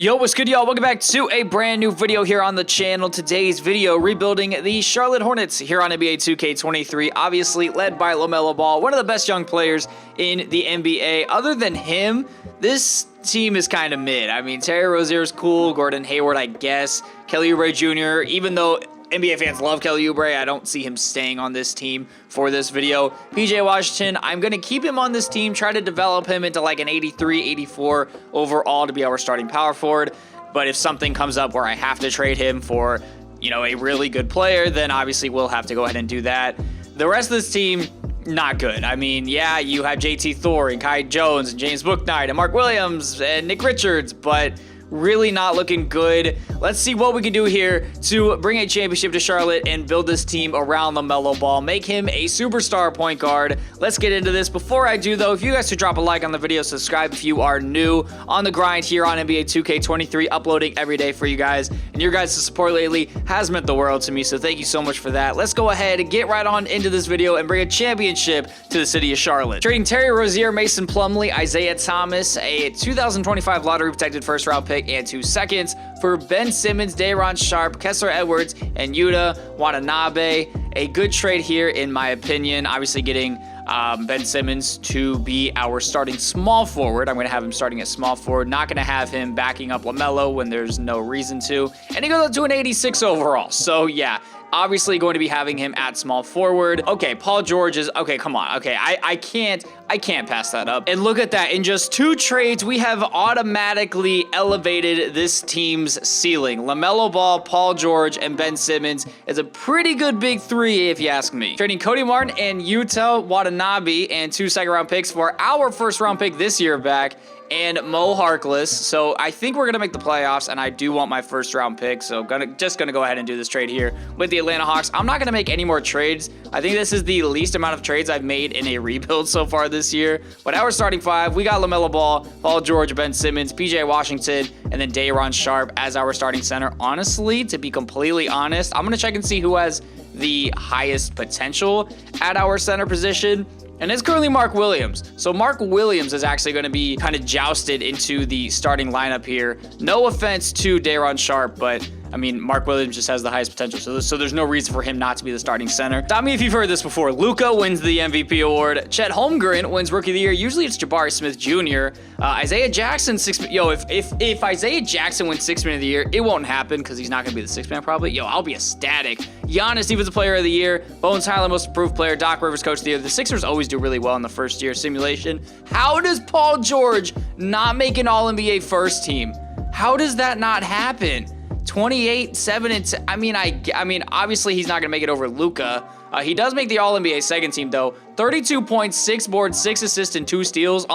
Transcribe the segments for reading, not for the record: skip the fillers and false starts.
Yo, what's good, y'all? Welcome back to a brand new video here on the channel. Today's video, rebuilding the Charlotte Hornets here on NBA 2K23, obviously led by LaMelo Ball, one of the best young players in the NBA. Other than him, this team is kind of mid. I mean, Terry Rozier's cool, Gordon Hayward, I guess, Kelly Oubre Jr., even though NBA fans love Kelly Oubre, I don't see him staying on this team for this video. PJ Washington, I'm going to keep him on this team, try to develop him into like an 83, 84 overall to be our starting power forward. But if something comes up where I have to trade him for, you know, a really good player, then obviously we'll have to go ahead and do that. The rest of this team, not good. I mean, yeah, you have JT Thor and Kai Jones and James Bouknight and Mark Williams and Nick Richards, but really not looking good. Let's see what we can do here to bring a championship to Charlotte and build this team around LaMelo Ball. Make him a superstar point guard. Let's get into this. Before I do, though, if you guys could drop a like on the video, subscribe if you are new on the grind here on NBA 2K23, uploading every day for you guys. And your guys' support lately has meant the world to me, so thank you so much for that. Let's go ahead and get right on into this video and bring a championship to the city of Charlotte. Trading Terry Rozier, Mason Plumlee, Isaiah Thomas, a 2025 lottery protected first round pick, and 2 seconds for Ben Simmons, Day'Ron Sharpe, Kessler Edwards, and Yuta Watanabe. A good trade here, in my opinion. Obviously getting Ben Simmons to be our starting small forward. I'm going to have him starting at small forward. Not going to have him backing up LaMelo when there's no reason to. And he goes up to an 86 overall. So, yeah. Obviously going to be having him at small forward. Okay, Paul George is, okay, come on. Okay, I can't pass that up. And look at that. In just 2 trades, we have automatically elevated this team's ceiling. LaMelo Ball, Paul George, and Ben Simmons is a pretty good big 3 if you ask me. Trading Cody Martin and Yuta Watanabe and 2 second-round picks for our first-round pick this year back, and Mo Harkless. So I think we're going to make the playoffs, and I do want my first round pick. So just going to go ahead and do this trade here with the Atlanta Hawks. I'm not going to make any more trades. I think this is the least amount of trades I've made in a rebuild so far this year. But our starting 5, we got LaMelo Ball, Paul George, Ben Simmons, PJ Washington, and then Day'Ron Sharpe as our starting center. Honestly, to be completely honest, I'm going to check and see who has the highest potential at our center position. And it's currently Mark Williams. So Mark Williams is actually going to be kind of jousted into the starting lineup here. No offense to Day'Ron Sharpe, but I mean, Mark Williams just has the highest potential, so there's no reason for him not to be the starting center. Tell me if you've heard this before. Luka wins the MVP award. Chet Holmgren wins Rookie of the Year. Usually it's Jabari Smith Jr. Isaiah Jackson, if Isaiah Jackson wins 6th Man of the Year, it won't happen because he's not going to be the 6th man probably. Yo, I'll be ecstatic. Giannis, Defensive Player of the Year. Bones Hyland, Most Improved Player. Doc Rivers, Coach of the Year. The Sixers always do really well in the first year simulation. How does Paul George not make an All-NBA first team? How does that not happen? 28, 7, and 10. I mean, obviously he's not going to make it over Luka. He does make the All-NBA second team, though. 32 points, 6 boards, 6 assists, and 2 steals.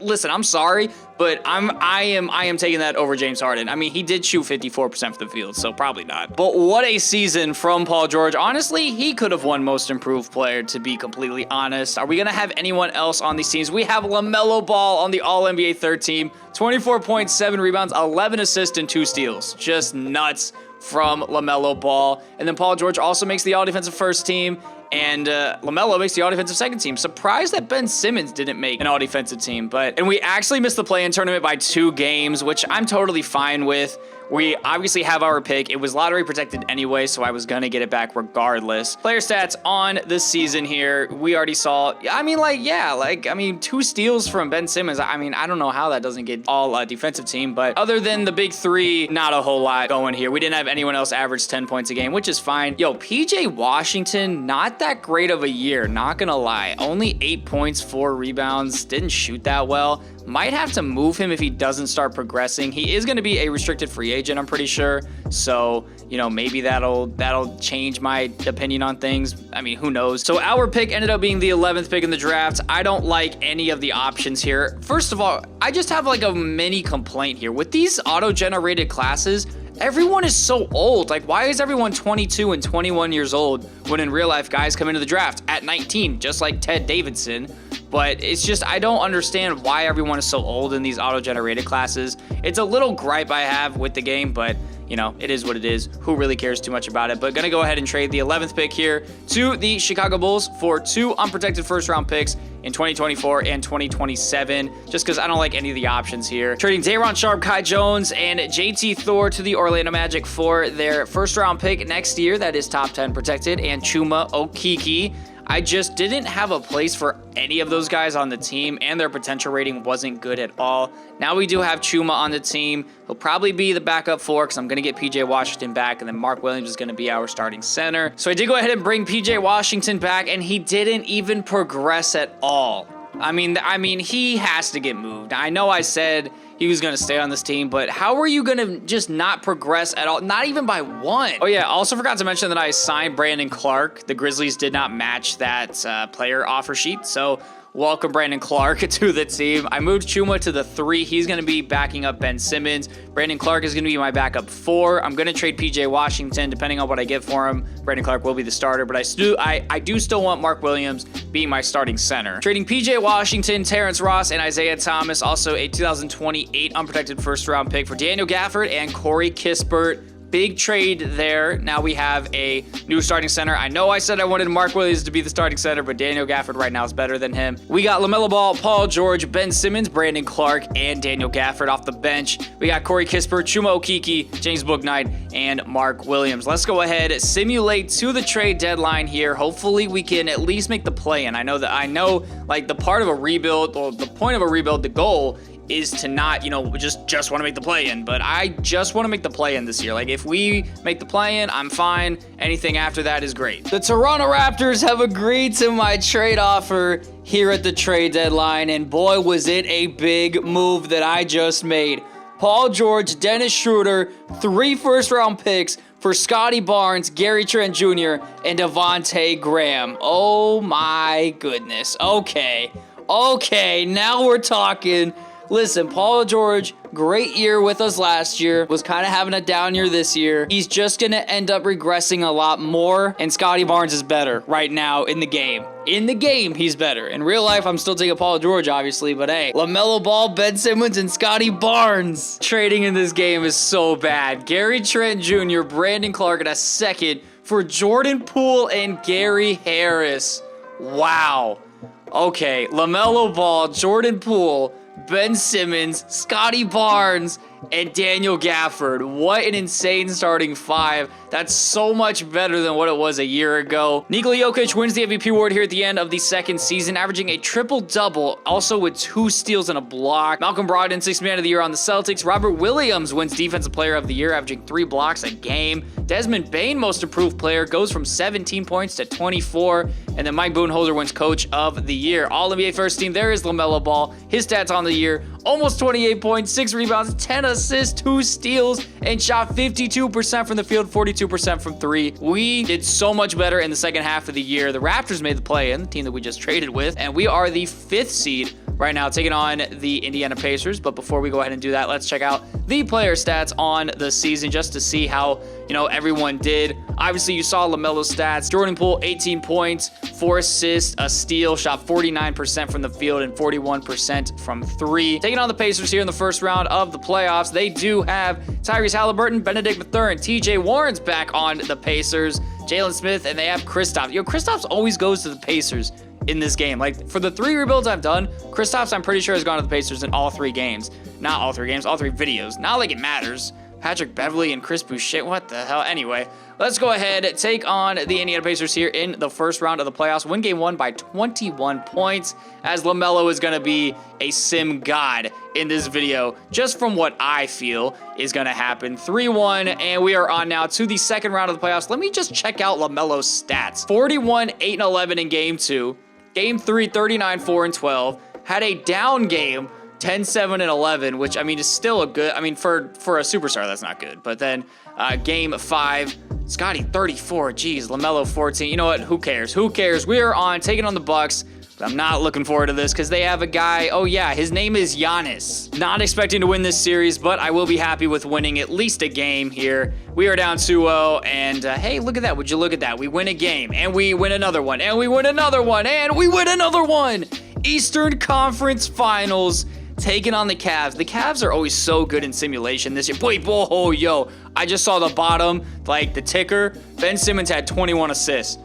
Listen, I'm sorry, but I am taking that over James Harden. I mean, he did shoot 54% from the field, so probably not. But what a season from Paul George. Honestly, he could have won Most Improved Player, to be completely honest. Are we going to have anyone else on these teams? We have LaMelo Ball on the All-NBA third team. 24 points, 7 rebounds, 11 assists, and 2 steals. Just nuts from LaMelo Ball. And then Paul George also makes the all-defensive first team, and LaMelo makes the all-defensive second team. Surprised that Ben Simmons didn't make an all-defensive team, and we actually missed the play-in tournament by 2 games, which I'm totally fine with. We obviously have our pick. It was lottery protected anyway, so I was going to get it back regardless. Player stats on this season here, we already saw. 2 steals from Ben Simmons. I mean, I don't know how that doesn't get all defensive team, but other than the big 3, not a whole lot going here. We didn't have anyone else average 10 points a game, which is fine. Yo, PJ Washington, not that great of a year, not going to lie. Only 8 points, 4 rebounds, didn't shoot that well. Might have to move him if he doesn't start progressing. He is going to be a restricted free agent, I'm pretty sure. So, you know, maybe that'll change my opinion on things. I mean, who knows? So our pick ended up being the 11th pick in the draft. I don't like any of the options here. First of all, I just have like a mini complaint here. With these auto-generated classes, everyone is so old. Like, why is everyone 22 and 21 years old when in real life guys come into the draft at 19, just like Ted Davidson? But it's just, I don't understand why everyone is so old in these auto-generated classes. It's a little gripe I have with the game, but you know, it is what it is. Who really cares too much about it? But gonna go ahead and trade the 11th pick here to the Chicago Bulls for 2 unprotected first-round picks in 2024 and 2027, just because I don't like any of the options here. Trading Day'Ron Sharpe, Kai Jones, and JT Thor to the Orlando Magic for their first-round pick next year that is top 10 protected, and Chuma Okeke. I just didn't have a place for any of those guys on the team, and their potential rating wasn't good at all. Now we do have Chuma on the team. He'll probably be the backup 4 because I'm going to get PJ Washington back, and then Mark Williams is going to be our starting center. So I did go ahead and bring PJ Washington back, and he didn't even progress at all. I mean, he has to get moved. I know I said he was going to stay on this team, but how are you going to just not progress at all? Not even by 1. Oh yeah, also forgot to mention that I signed Brandon Clark. The Grizzlies did not match that player offer sheet, so welcome Brandon Clark to the team. I moved Chuma to the 3. He's going to be backing up Ben Simmons. Brandon Clark is going to be my backup 4. I'm going to trade PJ Washington depending on what I get for him. Brandon Clark will be the starter, but I do still want Mark Williams being my starting center. Trading PJ Washington, Terrence Ross, and Isaiah Thomas. Also a 2028 unprotected first-round pick for Daniel Gafford and Corey Kispert. Big trade there. Now we have a new starting center. I know I said I wanted Mark Williams to be the starting center, but Daniel Gafford right now is better than him. We got LaMelo Ball, Paul George, Ben Simmons, Brandon Clark, and Daniel Gafford off the bench. We got Corey Kispert, Chuma Okeke, James Bouknight, and Mark Williams. Let's go ahead, simulate to the trade deadline here. Hopefully we can at least make the play-in. I know like the part of a rebuild, or the point of a rebuild, the goal is to not, just want to make the play-in, but I just want to make the play-in this year. Like, if we make the play-in, I'm fine. Anything after that is great. The Toronto Raptors have agreed to my trade offer here at the trade deadline, and boy, was it a big move that I just made. Paul George, Dennis Schroeder, 3 first-round picks for Scotty Barnes, Gary Trent Jr., and Devontae Graham. Oh my goodness. Okay, now we're talking. Listen, Paul George, great year with us last year, was kind of having a down year this year. He's just going to end up regressing a lot more, and Scotty Barnes is better right now in the game. In the game, he's better. In real life, I'm still taking Paul George, obviously, but hey, LaMelo Ball, Ben Simmons, and Scotty Barnes. Trading in this game is so bad. Gary Trent Jr., Brandon Clark, and a second for Jordan Poole and Gary Harris. Wow. Okay, LaMelo Ball, Jordan Poole, Ben Simmons, Scotty Barnes, and Daniel Gafford. What an insane starting 5. That's so much better than what it was a year ago. Nikola Jokic wins the MVP award here at the end of the second season, averaging a triple-double, also with 2 steals and a block. Malcolm Brogdon, 6th man of the year on the Celtics. Robert Williams wins Defensive Player of the Year, averaging 3 blocks a game. Desmond Bane, Most Improved Player, goes from 17 points to 24. And then Mike Budenholzer wins Coach of the Year. All-NBA first team, there is LaMelo Ball. His stats on the year, almost 28 points, 6 rebounds, 10 assists, 2 steals, and shot 52% from the field, 42% from 3. We did so much better in the second half of the year. The Raptors made the play-in, the team that we just traded with, and we are the 5th seed right now, taking on the Indiana Pacers. But before we go ahead and do that, let's check out the player stats on the season just to see how, everyone did. Obviously, you saw LaMelo's stats. Jordan Poole, 18 points, 4 assists, a steal, shot 49% from the field and 41% from 3. Taking on the Pacers here in the first round of the playoffs, they do have Tyrese Halliburton, Benedict Mathurin, TJ Warren's back on the Pacers, Jalen Smith, and they have Kristaps. Kristaps always goes to the Pacers in this game. Like, for the 3 rebuilds I've done, Kristaps, I'm pretty sure, has gone to the Pacers in all 3 games. Not all 3 games, all 3 videos. Not like it matters. Patrick Beverley and Chris Boucher, what the hell? Anyway, let's go ahead and take on the Indiana Pacers here in the first round of the playoffs. Win game 1 by 21 points, as LaMelo is going to be a sim god in this video, just from what I feel is going to happen. 3-1, and we are on now to the second round of the playoffs. Let me just check out LaMelo's stats. 41, 8, and 11 in game 2. Game 3, 39, 4, and 12. Had a down game, 10, 7, and 11, which, is still a good, for a superstar, that's not good. But then game 5, Scotty 34, geez, LaMelo 14. You know what? Who cares? We are on, taking on the Bucks. But I'm not looking forward to this because they have a guy, oh yeah, his name is Giannis. Not expecting to win this series, but I will be happy with winning at least a game here. We are down 2-0, and hey, look at that. Would you look at that? We win a game, and we win another one, and we win another one, and we win another one. Eastern Conference Finals, taking on the Cavs. The Cavs are always so good in simulation this year. I just saw the bottom, like the ticker. Ben Simmons had 21 assists.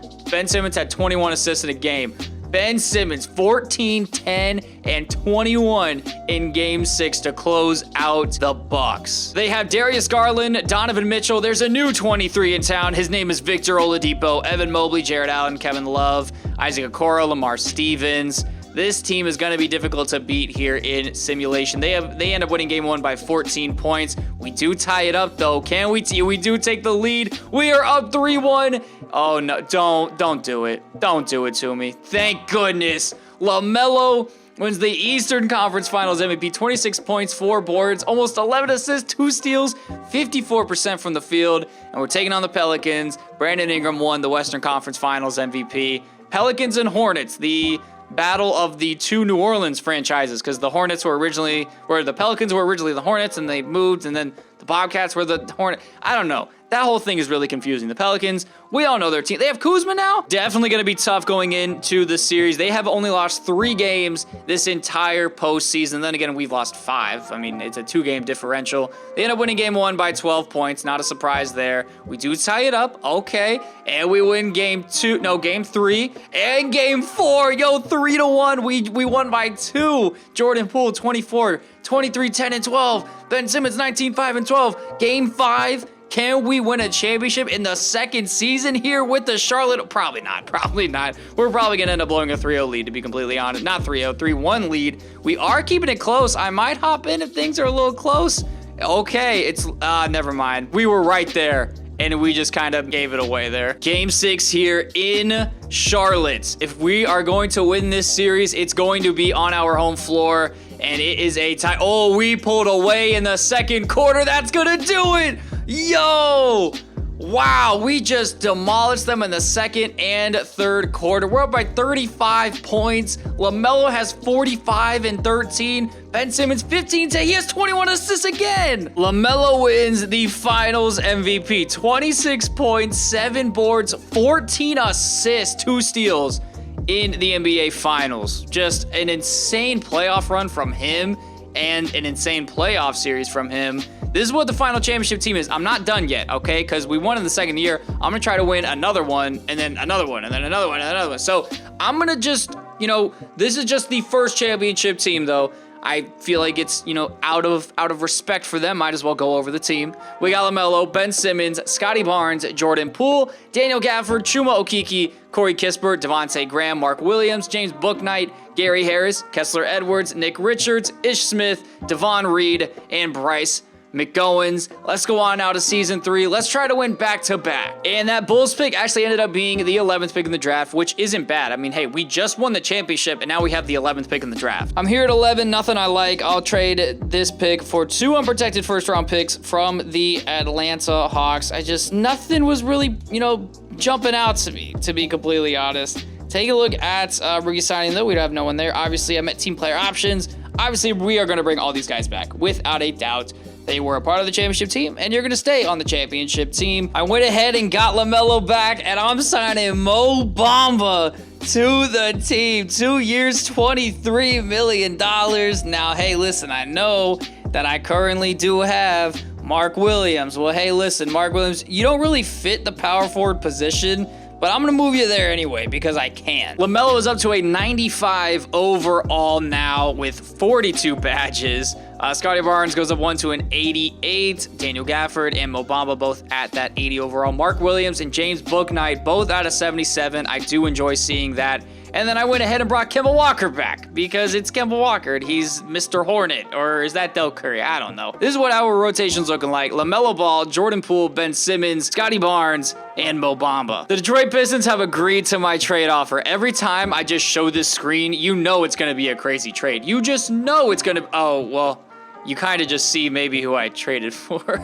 In a game. Ben Simmons, 14, 10, and 21 in Game 6 to close out the Bucks. They have Darius Garland, Donovan Mitchell. There's a new 23 in town. His name is Victor Oladipo, Evan Mobley, Jared Allen, Kevin Love, Isaac Okoro, Lamar Stevens. This team is going to be difficult to beat here in simulation. They end up winning game 1 by 14 points. We do tie it up though. Can we? We do take the lead. We are up 3-1. Oh no! Don't do it. Don't do it to me. Thank goodness. LaMelo wins the Eastern Conference Finals MVP. 26 points, 4 boards, almost 11 assists, 2 steals, 54% from the field, and we're taking on the Pelicans. Brandon Ingram won the Western Conference Finals MVP. Pelicans and Hornets. The battle of the 2 New Orleans franchises, because the Pelicans were originally the Hornets, and they moved, and then the Bobcats were the Hornets. I don't know. That whole thing is really confusing. The Pelicans, we all know their team. They have Kuzma now. Definitely going to be tough going into the series. They have only lost 3 games this entire postseason. Then again, we've lost 5. I mean, it's a 2-game differential. They end up winning game 1 by 12 points. Not a surprise there. We do tie it up. Okay. And we win game 3 and game 4. Yo, 3-1. We won by 2. Jordan Poole, 24, 23, 10, and 12. Ben Simmons, 19, 5, and 12. Game 5. Can we win a championship in the second season here with the Charlotte? Probably not. Probably not. We're probably going to end up blowing a 3-0 lead, to be completely honest. Not 3-0, 3-1 lead. We are keeping it close. I might hop in if things are a little close. Okay, it's, never mind. We were right there, and we just kind of gave it away there. Game 6 here in Charlotte. If we are going to win this series, it's going to be on our home floor, and it is a tie. Oh, we pulled away in the second quarter. That's going to do it. Yo! Wow, we just demolished them in the second and third quarter. We're up by 35 points. LaMelo has 45 and 13. Ben Simmons, 15. He has 21 assists again. LaMelo wins the Finals MVP. 26 points, 7 boards, 14 assists, 2 steals in the NBA Finals. Just an insane playoff run from him and an insane playoff series from him. This is what the final championship team is. I'm not done yet, okay? Because we won in the second year. I'm going to try to win another one, and then another one, and then another one, and another one. So I'm going to just, this is just the first championship team, though. I feel like it's, out of respect for them, might as well go over the team. We got LaMelo, Ben Simmons, Scotty Barnes, Jordan Poole, Daniel Gafford, Chuma Okeke, Corey Kispert, Devontae Graham, Mark Williams, James Bouknight, Gary Harris, Kessler Edwards, Nick Richards, Ish Smith, Devon Reed, and Bryce McGowens. Let's go on now to season 3. Let's try to win back-to-back. And that Bulls pick actually ended up being the 11th pick in the draft, which isn't bad. I mean, hey, we just won the championship, and now we have the 11th pick in the draft. I'm here at 11, nothing I like. I'll trade this pick for 2 unprotected first-round picks from the Atlanta Hawks. Nothing was really, jumping out to me, to be completely honest. Take a look at rookie signing, though. We have no one there. Obviously, I'm at team player options. Obviously, we are going to bring all these guys back, without a doubt. They were a part of the championship team, and you're going to stay on the championship team. I went ahead and got LaMelo back, and I'm signing Mo Bamba to the team. 2 years, $23 million. Now, hey, listen, I know that I currently do have Mark Williams. Well, hey, listen, Mark Williams, you don't really fit the power forward position, but I'm going to move you there anyway because I can. LaMelo is up to a 95 overall now with 42 badges. Scotty Barnes goes up 1 to an 88. Daniel Gafford and Mo Bamba both at that 80 overall. Mark Williams and James Bouknight both out of 77. I do enjoy seeing that. And then I went ahead and brought Kemba Walker back because it's Kemba Walker and he's Mr. Hornet, or is that Del Curry? I don't know. This is what our rotation's looking like. LaMelo Ball, Jordan Poole, Ben Simmons, Scotty Barnes, and Mo Bamba. The Detroit Pistons have agreed to my trade offer. Every time I just show this screen, you know it's going to be a crazy trade. You just know it's going to... Oh, well... You kind of just see maybe who I traded for.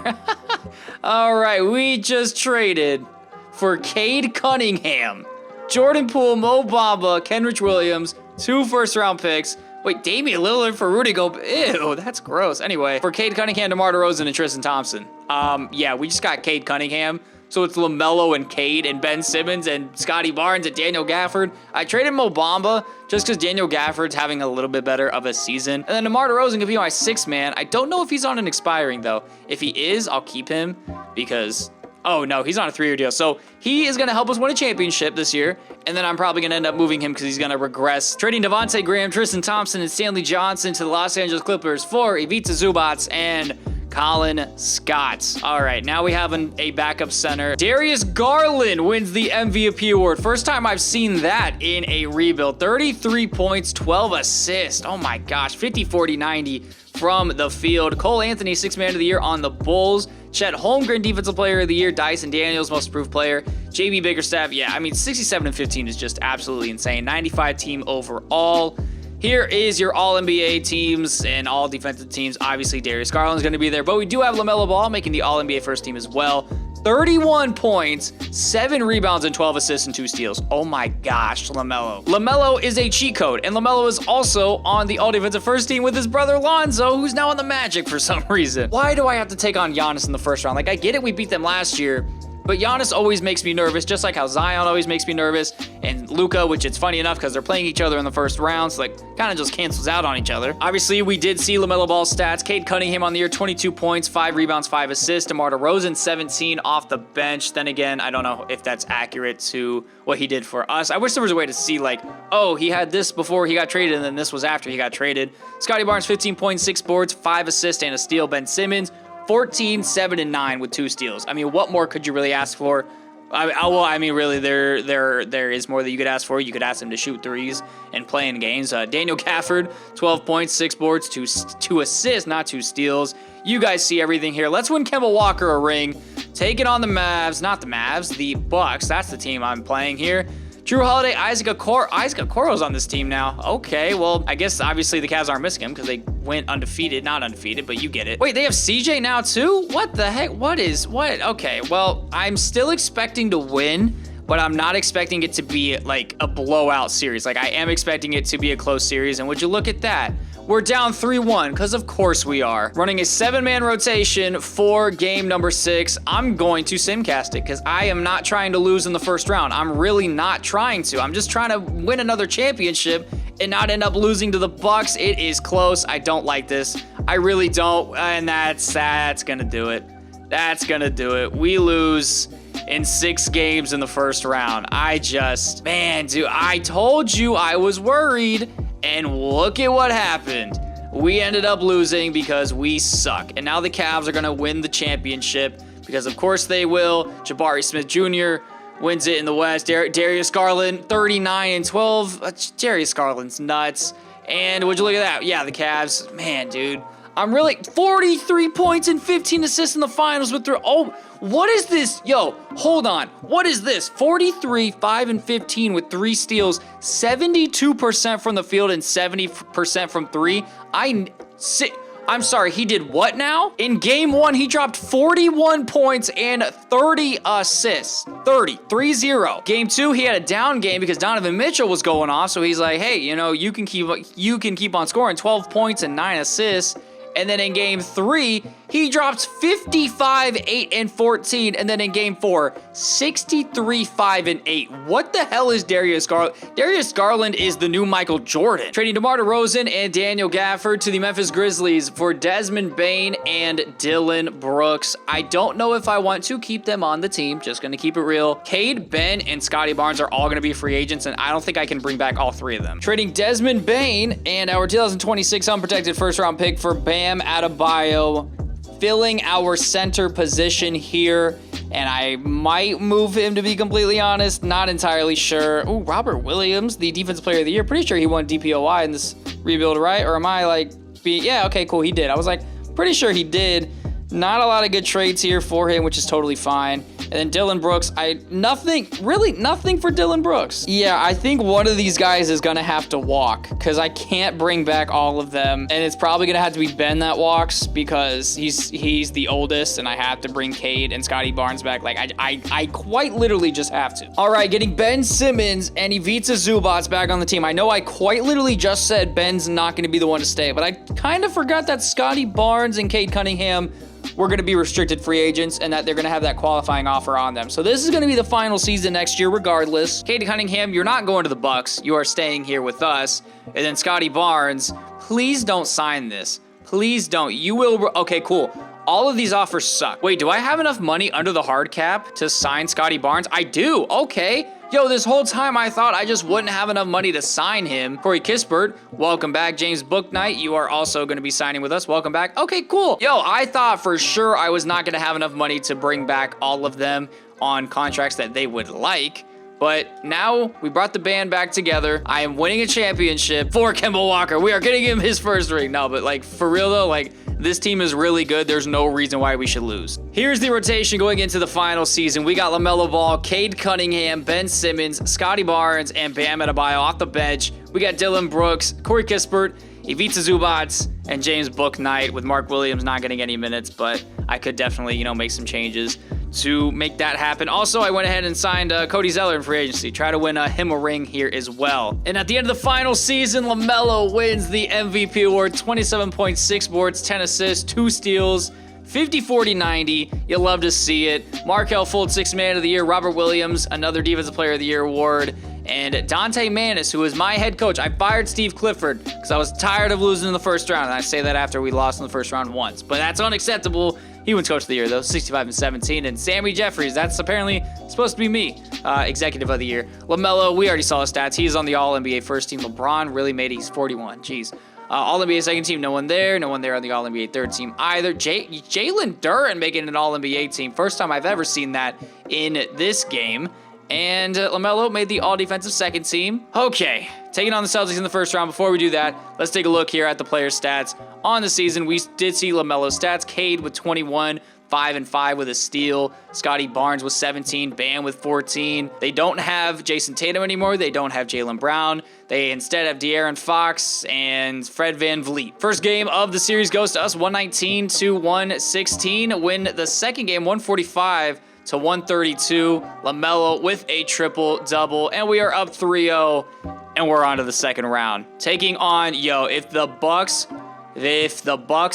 All right, we just traded for Cade Cunningham, Jordan Poole, Mo Bamba, Kenrich Williams, 2 first-round picks. Wait, Damian Lillard for Rudy Gobert. Ew, that's gross. Anyway, for Cade Cunningham, DeMar DeRozan, and Tristan Thompson. Yeah, we just got Cade Cunningham. So it's LaMelo and Cade and Ben Simmons and Scotty Barnes and Daniel Gafford. I traded Mo Bamba just because Daniel Gafford's having a little bit better of a season. And then DeMar DeRozan could be my 6th man. I don't know if he's on an expiring, though. If he is, I'll keep him because Oh, no, he's on a 3-year deal. So he is going to help us win a championship this year, and then I'm probably going to end up moving him because he's going to regress. Trading Devontae Graham, Tristan Thompson, and Stanley Johnson to the Los Angeles Clippers for Ivica Zubac and Colin Scott. All right, now we have a backup center. Darius Garland wins the MVP award. First time I've seen that in a rebuild. 33 points, 12 assists. Oh my gosh, 50, 40, 90 from the field. Cole Anthony, 6th man of the year on the Bulls. Chet Holmgren, Defensive Player of the Year. Dyson Daniels, Most Improved Player. JB Bickerstaff, yeah, I mean, 67 and 15 is just absolutely insane. 95 team overall. Here is your All-NBA teams and all defensive teams. Obviously, Darius Garland's going to be there, but we do have LaMelo Ball making the All-NBA first team as well. 31 points, 7 rebounds, and 12 assists and 2 steals. Oh my gosh, LaMelo. LaMelo is a cheat code, and LaMelo is also on the All-Defensive first team with his brother Lonzo, who's now on the Magic for some reason. Why do I have to take on Giannis in the first round? Like, I get it, we beat them last year, but Giannis always makes me nervous, just like how Zion always makes me nervous, and Luka, which it's funny enough because they're playing each other in the first round, so like kind of just cancels out on each other. Obviously, we did see LaMelo Ball's stats. Cade Cunningham on the year, 22 points, 5 rebounds, 5 assists. DeMar DeRozan, 17 off the bench. Then again, I don't know if that's accurate to what he did for us. I wish there was a way to see like, oh, he had this before he got traded, and then this was after he got traded. Scotty Barnes, 15 points, 6 boards, 5 assists, and a steal. Ben Simmons, 14, 7, and 9 with 2 steals. I mean, what more could you really ask for? I mean, really, there is more that you could ask for. You could ask him to shoot threes and play in games. Daniel Gafford, 12 points, 6 boards, 2 assists, not 2 steals. You guys see everything here. Let's win Kemba Walker a ring. Take it on the Mavs, not the Mavs, the Bucks. That's the team I'm playing here. Drew Holiday, Isaac Okoro's on this team now. Okay, well, I guess obviously the Cavs aren't missing him because they went undefeated. Not undefeated, but you get it. Wait, they have CJ now too? What the heck? What? Okay, well, I'm still expecting to win, but I'm not expecting it to be like a blowout series. Like, I am expecting it to be a close series, and would you look at that? We're down 3-1, because of course we are. Running a 7-man rotation for game number 6. I'm going to simcast it, because I am not trying to lose in the first round. I'm really not trying to. I'm just trying to win another championship and not end up losing to the Bucks. It is close. I don't like this. I really don't, and that's gonna do it. That's gonna do it. We lose in 6 games in the first round. Man, dude, I told you I was worried. And look at what happened. We ended up losing because we suck. And now the Cavs are going to win the championship because, of course, they will. Jabari Smith Jr. wins it in the West. Darius Garland, 39 and 12. Darius Garland's nuts. And would you look at that? Yeah, the Cavs. Man, dude. I'm really 43 points and 15 assists in the finals with oh, what is this? Yo, hold on. What is this? 43, 5, and 15 with 3 steals, 72% from the field and 70% from 3. I'm sorry, he did what now? In game 1, he dropped 41 points and 30 assists. 3-0. Game 2, he had a down game because Donovan Mitchell was going off, so he's like, hey, you know, you can keep on scoring 12 points and 9 assists. And then in game 3, he drops 55, 8, and 14. And then in game 4, 63, 5, and 8. What the hell is Darius Garland? Darius Garland is the new Michael Jordan. Trading DeMar DeRozan and Daniel Gafford to the Memphis Grizzlies for Desmond Bane and Dylan Brooks. I don't know if I want to keep them on the team. Just going to keep it real. Cade, Ben, and Scotty Barnes are all going to be free agents, and I don't think I can bring back all 3 of them. Trading Desmond Bane and our 2026 unprotected first-round pick for Bam Adebayo, filling our center position here, and I might move him, to be completely honest. Not entirely sure. Ooh, Robert Williams, the Defensive Player of the Year. Pretty sure he won DPOY in this rebuild, right? Or am I like, yeah, okay, cool, he did. I was like, pretty sure he did. Not a lot of good trades here for him, which is totally fine. And then Dylan Brooks, nothing for Dylan Brooks. Yeah, I think one of these guys is going to have to walk because I can't bring back all of them. And it's probably going to have to be Ben that walks because he's the oldest and I have to bring Cade and Scotty Barnes back. Like, I quite literally just have to. All right, getting Ben Simmons and Ivica Zubac back on the team. I know I quite literally just said Ben's not going to be the one to stay, but I kind of forgot that Scotty Barnes and Cade Cunningham were going to be restricted free agents and that they're going to have that qualifying offer on them. So this is going to be the final season next year regardless. Cade Cunningham, you're not going to the Bucks. You are staying here with us. And then Scotty Barnes, please don't sign this. Please don't. You will. Okay, cool. All of these offers suck. Wait, do I have enough money under the hard cap to sign Scotty Barnes? I do. Okay. Yo, this whole time I thought I just wouldn't have enough money to sign him. Corey Kispert, welcome back. James Bouknight, you are also going to be signing with us. Welcome back. Okay, cool. Yo, I thought for sure I was not going to have enough money to bring back all of them on contracts that they would like. But now we brought the band back together. I am winning a championship for Kemba Walker. We are getting him his first ring. No, but like for real though, like this team is really good. There's no reason why we should lose. Here's the rotation going into the final season. We got LaMelo Ball, Cade Cunningham, Ben Simmons, Scotty Barnes, and Bam Adebayo off the bench. We got Dylan Brooks, Corey Kispert, Ivica Zubac, and James Bouknight, with Mark Williams not getting any minutes, but I could definitely, make some changes to make that happen. Also, I went ahead and signed Cody Zeller in free agency. Try to win him a ring here as well. And at the end of the final season, LaMelo wins the MVP award. 27.6 boards, 10 assists, 2 steals, 50, 40, 90. You love to see it. Markelle Fultz, 6th Man of the Year. Robert Williams, another Defensive Player of the Year award. And Dante Manis, who is my head coach. I fired Steve Clifford because I was tired of losing in the first round. And I say that after we lost in the first round once. But that's unacceptable. He wins Coach of the Year, though, 65-17. And Sammy Jeffries, that's apparently supposed to be me, Executive of the Year. LaMelo, we already saw his stats. He's on the All-NBA first team. LeBron really made it. He's 41. Jeez. All-NBA second team, no one there. No one there on the All-NBA third team either. Jalen Duren making an All-NBA team. First time I've ever seen that in this game. And LaMelo made the all-defensive second team. Okay, taking on the Celtics in the first round. Before we do that, let's take a look here at the players' stats. On the season, we did see LaMelo's stats. Cade with 21, 5 and 5 with a steal. Scotty Barnes with 17, Bam with 14. They don't have Jason Tatum anymore. They don't have Jaylen Brown. They instead have De'Aaron Fox and Fred VanVleet. First game of the series goes to us, 119-116. Win the second game, 145 to 132. LaMelo with a triple-double, and we are up 3-0, and we're on to the second round. Taking on, if the Bucks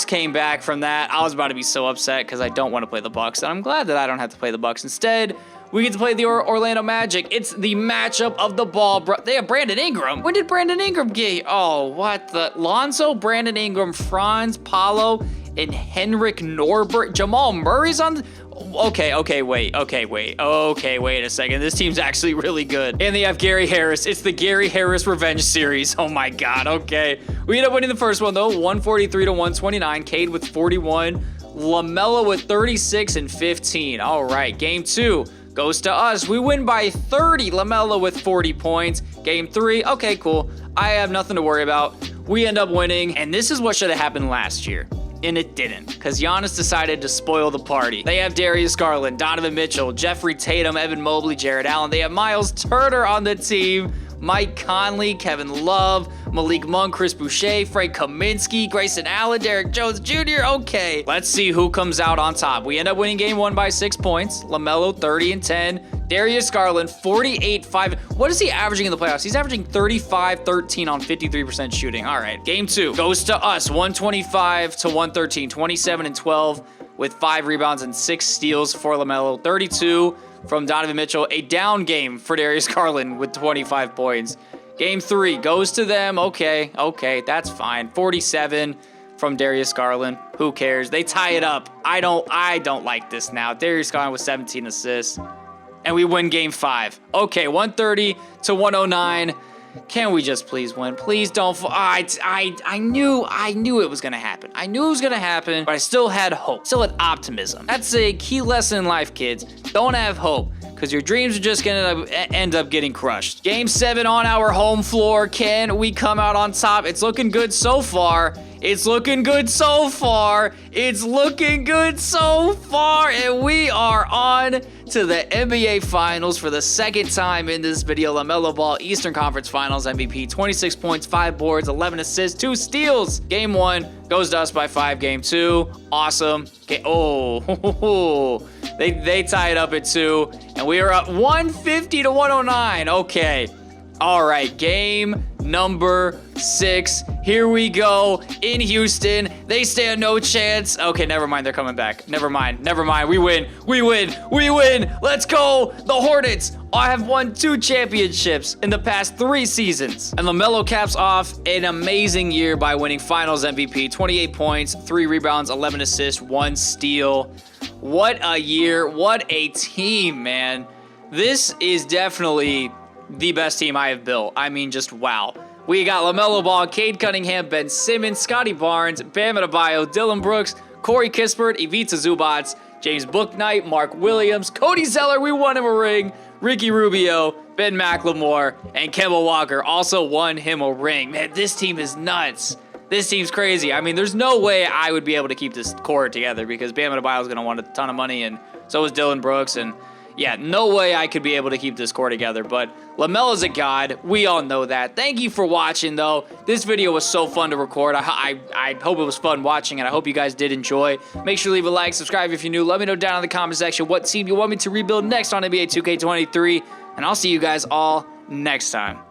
came back from that, I was about to be so upset because I don't want to play the Bucks, and I'm glad that I don't have to play the Bucks. Instead, we get to play the Orlando Magic. It's the matchup of the ball. They have Brandon Ingram. When did Brandon Ingram get? Oh, what the? Lonzo, Brandon Ingram, Franz, Paolo, and Henrik Norbert. Jamal Murray's on. Okay, wait a second. This team's actually really good. And they have Gary Harris. It's the Gary Harris Revenge Series. Oh my God, okay. We end up winning the first one though, 143-129. Cade with 41. LaMelo with 36 and 15. All right, game 2 goes to us. We win by 30. LaMelo with 40 points. Game 3, okay, cool. I have nothing to worry about. We end up winning, and this is what should have happened last year. And it didn't, because Giannis decided to spoil the party. They have Darius Garland, Donovan Mitchell, Jeffrey Tatum, Evan Mobley, Jared Allen. They have Miles Turner on the team, Mike Conley, Kevin Love, Malik Monk, Chris Boucher, Frank Kaminsky, Grayson Allen, Derek Jones Jr. Okay, let's see who comes out on top. We end up winning game 1 by 6 points. LaMelo, 30 and 10. Darius Garland, 48-5. What is he averaging in the playoffs? He's averaging 35-13 on 53% shooting. All right, game 2 goes to us, 125-113, 27 and 12 with 5 rebounds and 6 steals for LaMelo, 32 from Donovan Mitchell. A down game for Darius Garland with 25 points. Game 3 goes to them. Okay, that's fine. 47 from Darius Garland. Who cares? They tie it up. I don't like this now. Darius Garland with 17 assists. And we win game 5. Okay, 130-109. Can we just please win? Please don't. I knew it was going to happen. I knew it was going to happen, but I still had hope. Still had optimism. That's a key lesson in life, kids. Don't have hope, because your dreams are just going to end up getting crushed. Game 7 on our home floor. Can we come out on top? It's looking good so far. It's looking good so far. It's looking good so far. And we are on to the NBA Finals for the second time in this video. LaMelo Ball, Eastern Conference Finals MVP, 26 points, 5 boards, 11 assists, 2 steals. Game 1 goes to us by 5. Game 2, awesome. They tie it up at 2, and we are up 150-109. Okay. All right, game number 6. Here we go in Houston. They stand no chance. Okay, never mind. They're coming back. Never mind. Never mind. We win. We win. We win. Let's go. The Hornets. I have won 2 championships in the past 3 seasons. And LaMelo caps off an amazing year by winning Finals MVP, 28 points, 3 rebounds, 11 assists, 1 steal. What a year. What a team, man. This is definitely the best team I have built. I mean, just wow. We got LaMelo Ball, Cade Cunningham, Ben Simmons, Scotty Barnes, Bam Adebayo, Dylan Brooks, Corey Kispert, Ivica Zubac, James Bouknight, Mark Williams, Cody Zeller, we won him a ring, Ricky Rubio, Ben McLemore, and Kemba Walker also won him a ring. Man, this team is nuts. This team's crazy. I mean, there's no way I would be able to keep this core together because Bam Adebayo is going to want a ton of money, and so is Dylan Brooks, and yeah, no way I could be able to keep this core together, but LaMelo's a god. We all know that. Thank you for watching, though. This video was so fun to record. I hope it was fun watching, and I hope you guys did enjoy. Make sure to leave a like, subscribe if you're new. Let me know down in the comment section what team you want me to rebuild next on NBA 2K23, and I'll see you guys all next time.